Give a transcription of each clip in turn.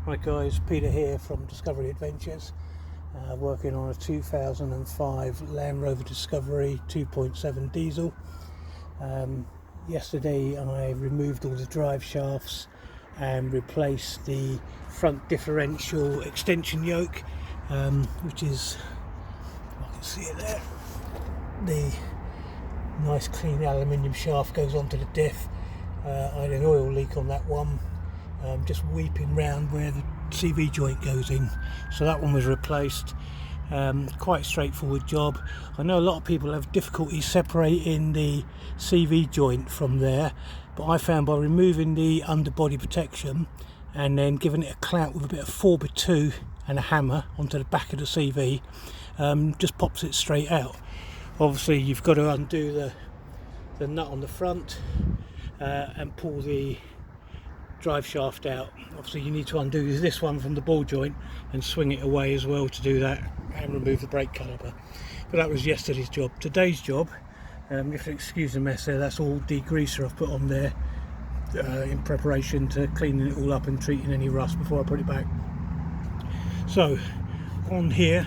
Hi guys, Peter here from Discovery Adventures, working on a 2005 Land Rover Discovery 2.7 diesel. Yesterday I removed all the drive shafts and replaced the front differential extension yoke, which is, I can see it there, the nice clean aluminium shaft goes onto the diff. I had an oil leak on that one, just weeping round where the CV joint goes in, so that one was replaced. Quite straightforward job. I know a lot of people have difficulty separating the CV joint from there, but I found by removing the underbody protection and then giving it a clamp with a bit of 4x2 and a hammer onto the back of the CV, just pops it straight out. Obviously you've got to undo the nut on the front and pull the drive shaft out. Obviously you need to undo this one from the ball joint and swing it away as well to do that, and remove the brake caliper. But that was yesterday's job. Today's job, if you excuse the mess there, that's all degreaser I've put on there in preparation to cleaning it all up and treating any rust before I put it back. So on here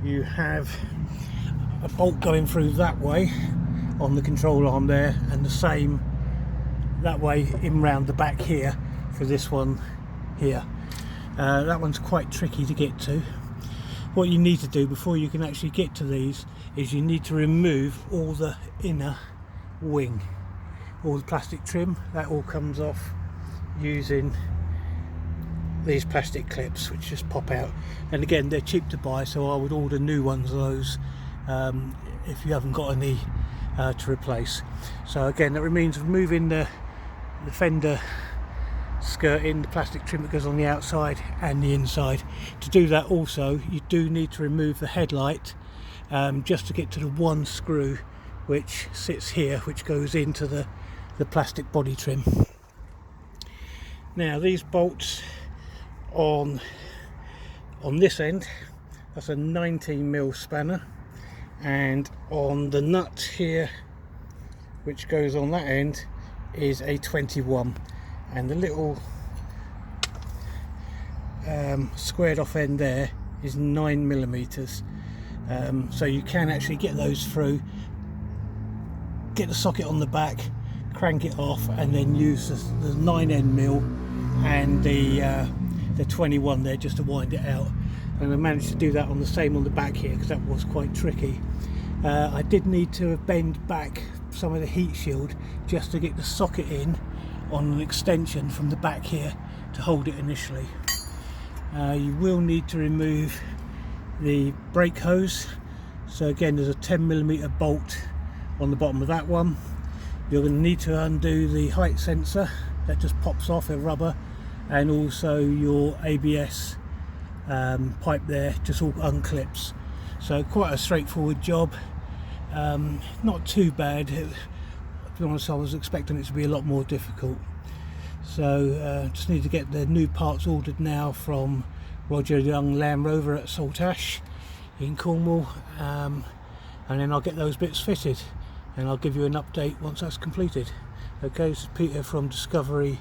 you have a bolt going through that way on the control arm there, and the same that way in round the back here for this one here. That one's quite tricky to get to. What you need to do before you can actually get to these is you need to remove all the inner wing, all the plastic trim. That all comes off using these plastic clips which just pop out, and again they're cheap to buy, so I would order new ones of those if you haven't got any to replace. So again, that means removing the fender skirting, the plastic trim that goes on the outside and the inside. To do that also you do need to remove the headlight, just to get to the one screw which sits here, which goes into the plastic body trim. Now these bolts on this end, that's a 19mm spanner, and on the nut here which goes on that end is a 21, and the little squared off end there is 9mm. So you can actually get those through, get the socket on the back, crank it off, and then use the 9mm and the 21 there just to wind it out. And I managed to do that on the same on the back here because that was quite tricky. I did need to bend back some of the heat shield just to get the socket in on an extension from the back here to hold it initially. You will need to remove the brake hose. So again, there's a 10mm bolt on the bottom of that one. You're going to need to undo the height sensor that just pops off, a rubber, and also your ABS pipe there just all unclips. So quite a straightforward job, not too bad. To be honest, I was expecting it to be a lot more difficult. So just need to get the new parts ordered now from Roger Young Land Rover at Saltash in Cornwall, and then I'll get those bits fitted and I'll give you an update once that's completed. Okay, this is Peter from Discovery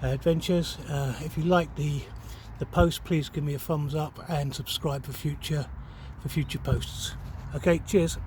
Adventures. If you like the post, please give me a thumbs up and subscribe for future posts. Okay, cheers.